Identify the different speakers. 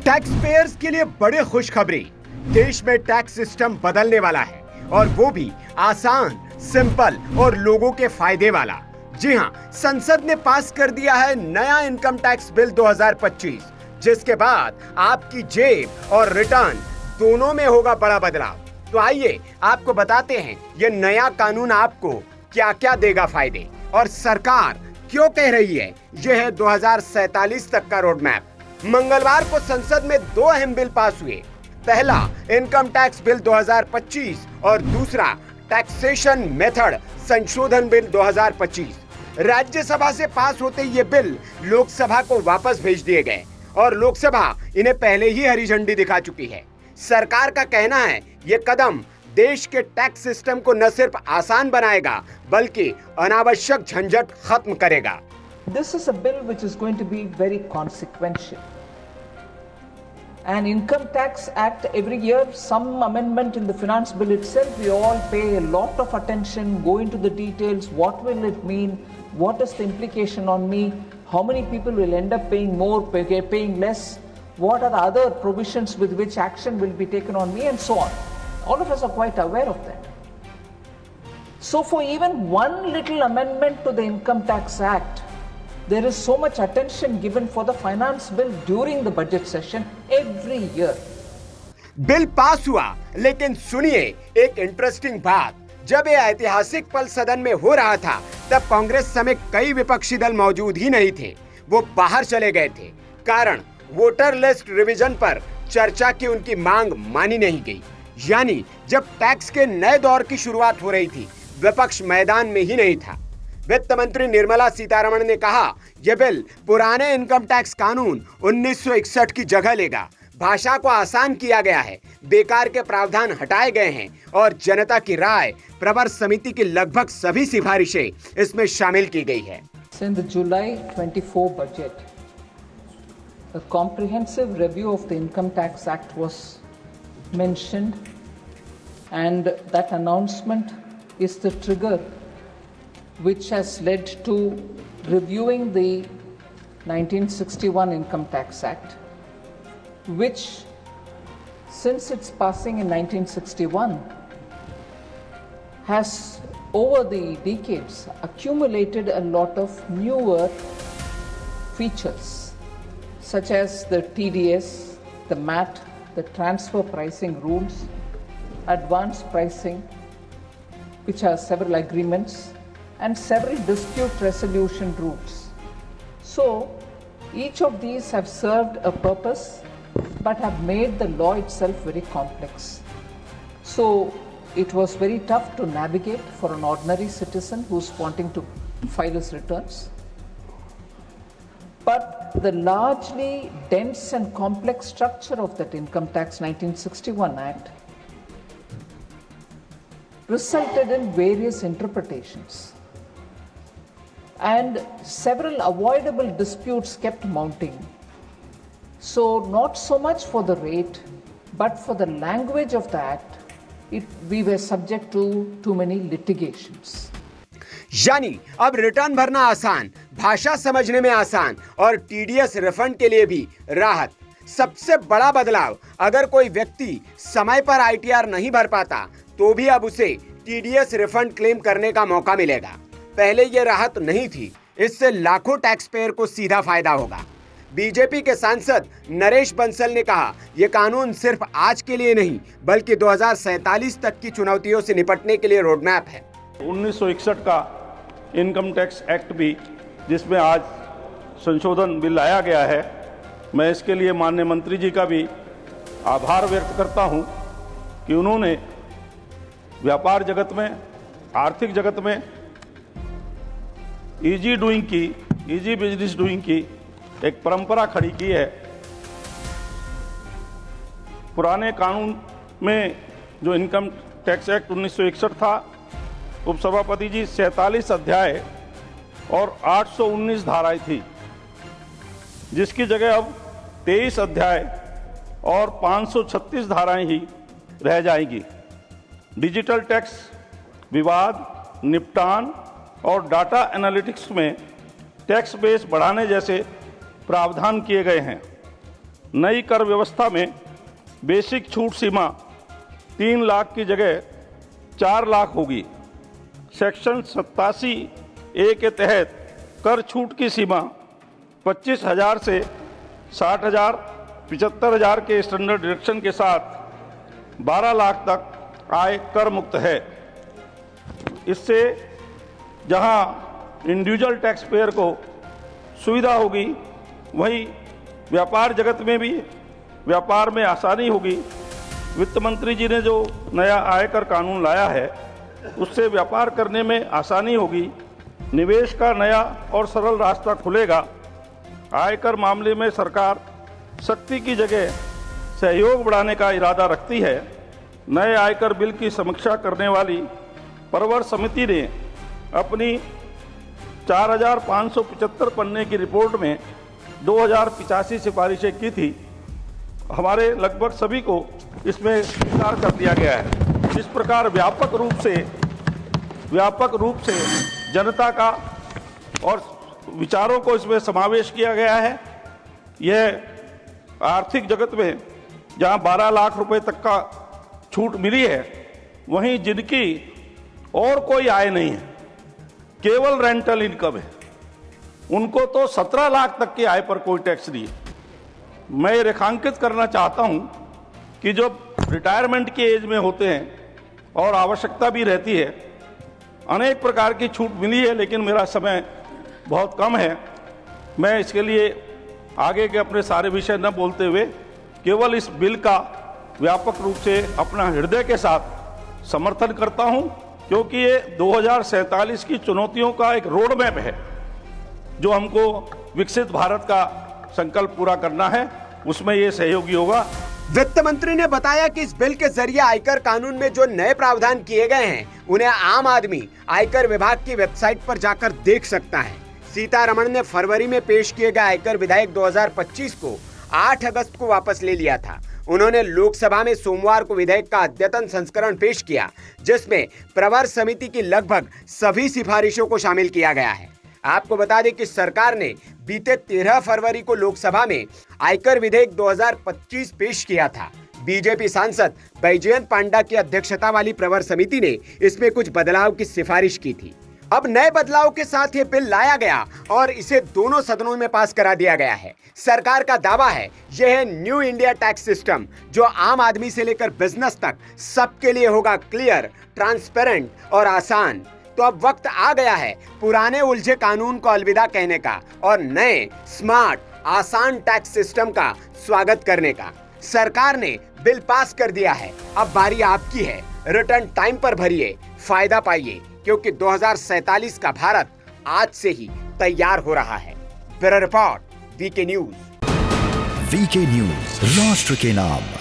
Speaker 1: Tax payers के लिए बड़ी खुशखबरी, देश में टैक्स सिस्टम बदलने वाला है और वो भी आसान, सिंपल और लोगों के फायदे वाला। जी हां, संसद ने पास कर दिया है नया इनकम टैक्स बिल 2025, जिसके बाद आपकी जेब और रिटर्न दोनों में होगा बड़ा बदलाव। तो आइए आपको बताते हैं ये नया कानून आपको क्या क्या देगा फायदे और सरकार क्यों कह रही है यह है 2047 तक का रोड मैप। मंगलवार को संसद में दो अहम बिल पास हुए। पहला इनकम टैक्स बिल 2025 और दूसरा टैक्सेशन मेथड संशोधन बिल 2025। राज्यसभा से पास होते ये बिल लोकसभा को वापस भेज दिए गए और लोकसभा इन्हें पहले ही हरी झंडी दिखा चुकी है। सरकार का कहना है ये कदम देश के टैक्स सिस्टम को न सिर्फ आसान बनाएगा बल्कि अनावश्यक झंझट खत्म करेगा।
Speaker 2: This is a bill which is going to be very consequential. An income tax act every year, some amendment in the finance bill itself, we all pay a lot of attention, go into the details, what will it mean, what is the implication on me, how many people will end up paying more, paying less, what are the other provisions with which action will be taken on me and so on. All of us are quite aware of that. So for even one little amendment to the Income Tax Act, there is so much attention given for the finance bill during the budget session every year.
Speaker 1: Bill pass हुआ, लेकिन सुनिए एक interesting बात। जब ये ऐतिहासिक पल सदन में हो रहा था तब कांग्रेस समेत कई विपक्षी दल मौजूद ही नहीं थे, वो बाहर चले गए थे। कारण वोटर लिस्ट रिवीजन पर चर्चा की उनकी मांग मानी नहीं गई। यानी जब टैक्स के नए दौर की शुरुआत हो रही थी, विपक्ष मैदान में ही नहीं था। वित्त मंत्री निर्मला सीतारमण ने कहा यह बिल पुराने इनकम टैक्स कानून 1961 की जगह लेगा। भाषा को आसान किया गया है, बेकार के प्रावधान हटाए गए हैं और जनता की राय प्रवर समिति की लगभग सभी सिफारिशें इसमें शामिल की गई है।
Speaker 2: In the July 24 budget, a comprehensive review of the Income Tax Act was mentioned, and that announcement is the trigger which has led to reviewing the 1961 Income Tax Act, which since its passing in 1961 has over the decades accumulated a lot of newer features such as the TDS, the MAT, the transfer pricing rules, advanced pricing, which are several agreements, and several dispute resolution rules. So each of these have served a purpose but have made the law itself very complex. So it was very tough to navigate for an ordinary citizen who's wanting to file his returns. But the largely dense and complex structure of that Income Tax 1961 Act resulted in various interpretations, and several avoidable disputes kept mounting. So not so much for the rate, but for the language of the act, we were subject to too many litigations.
Speaker 1: यानी अब return भरना आसान, भाषा समझने में आसान और TDS refund के लिए भी राहत। सबसे बड़ा बदलाव, अगर कोई व्यक्ति समय पर आईटीआर नहीं भर पाता तो भी अब उसे टीडीएस रिफंड क्लेम करने का मौका मिलेगा। पहले ये राहत नहीं थी। इससे लाखों टैक्स पेयर को सीधा फायदा होगा। बीजेपी के सांसद नरेश बंसल ने कहा यह कानून सिर्फ आज के लिए नहीं बल्कि 2047 तक की चुनौतियों से निपटने के लिए रोड मैप है।
Speaker 3: 1961 का इनकम टैक्स एक्ट भी, जिसमें आज संशोधन बिल लाया गया है, मैं इसके लिए माननीय मंत्री जी का भी आभार व्यक्त करता हूं कि उन्होंने व्यापार जगत में, आर्थिक जगत में इजी बिजनेस डूइंग की एक परंपरा खड़ी की है। पुराने कानून में जो इनकम टैक्स एक्ट 1961 था, उपसभापति जी 47 अध्याय और 819 धाराएं थी, जिसकी जगह अब 23 अध्याय और 536 धाराएं ही रह जाएंगी। डिजिटल टैक्स, विवाद निपटान और डाटा एनालिटिक्स में टैक्स बेस बढ़ाने जैसे प्रावधान किए गए हैं। नई कर व्यवस्था में बेसिक छूट सीमा 3 लाख की जगह 4 लाख होगी। सेक्शन 87A के तहत कर छूट की सीमा 25,000 से 60,000, 75,000 के स्टैंडर्ड डिडक्शन के साथ 12 लाख तक आय कर मुक्त है। इससे जहां इंडिविजुअल टैक्स पेयर को सुविधा होगी, वहीं व्यापार जगत में भी व्यापार में आसानी होगी। वित्त मंत्री जी ने जो नया आयकर कानून लाया है, उससे व्यापार करने में आसानी होगी, निवेश का नया और सरल रास्ता खुलेगा। आयकर मामले में सरकार सख्ती की जगह सहयोग बढ़ाने का इरादा रखती है। नए आयकर बिल की समीक्षा करने वाली परवर समिति ने अपनी 4,575 पन्ने की रिपोर्ट में 2,085 सिफारिशें की थी। हमारे लगभग सभी को इसमें स्वीकार कर दिया गया है। इस प्रकार व्यापक रूप से जनता का और विचारों को इसमें समावेश किया गया है। यह आर्थिक जगत में जहां 12 लाख रुपए तक का छूट मिली है, वहीं जिनकी और कोई आय नहीं है, केवल रेंटल इनकम है, उनको तो 17 लाख तक की आय पर कोई टैक्स नहीं है। मैं रेखांकित करना चाहता हूं कि जो रिटायरमेंट की एज में होते हैं और आवश्यकता भी रहती है, अनेक प्रकार की छूट मिली है, लेकिन मेरा समय बहुत कम है। मैं इसके लिए आगे के अपने सारे विषय न बोलते हुए केवल इस बिल का व्यापक रूप से अपना हृदय के साथ समर्थन करता हूं, क्योंकि ये 2047 की चुनौतियों का एक रोड मैप है। जो हमको विकसित भारत का संकल्प पूरा करना है, उसमें ये सहयोगी होगा।
Speaker 1: वित्त मंत्री ने बताया कि इस बिल के जरिए आयकर कानून में जो नए प्रावधान किए गए हैं, उन्हें आम आदमी आयकर विभाग की वेबसाइट पर जाकर देख सकता है। सीतारमण ने फरवरी में पेश किए गए आयकर विधेयक 2025 को 8 अगस्त को वापस ले लिया था। उन्होंने लोकसभा में सोमवार को विधेयक का अद्यतन संस्करण पेश किया, जिसमें प्रवर समिति की लगभग सभी सिफारिशों को शामिल किया गया है। आपको बता दें कि सरकार ने बीते 13 फरवरी को लोकसभा में आयकर विधेयक 2025 पेश किया था। बीजेपी सांसद बैजयंत पांडा की अध्यक्षता वाली प्रवर समिति ने इसमें कुछ बदलाव की सिफारिश की थी। अब नए बदलाव के साथ ये बिल लाया गया और इसे दोनों सदनों में पास करा दिया गया है। सरकार का दावा है, यह है न्यू इंडिया टैक्स सिस्टम, जो आम आदमी से लेकर बिजनेस तक सबके लिए होगा क्लियर, ट्रांसपेरेंट और आसान। तो अब वक्त आ गया है पुराने उलझे कानून को अलविदा कहने का और नए स्मार्ट आसान टैक्स सिस्टम का स्वागत करने का। सरकार ने बिल पास कर दिया है, अब बारी आपकी है। रिटर्न टाइम पर भरिए, फायदा पाइए, क्योंकि 2047 का भारत आज से ही तैयार हो रहा है। Bureau report, VK news.
Speaker 4: VK news, राष्ट्र के नाम।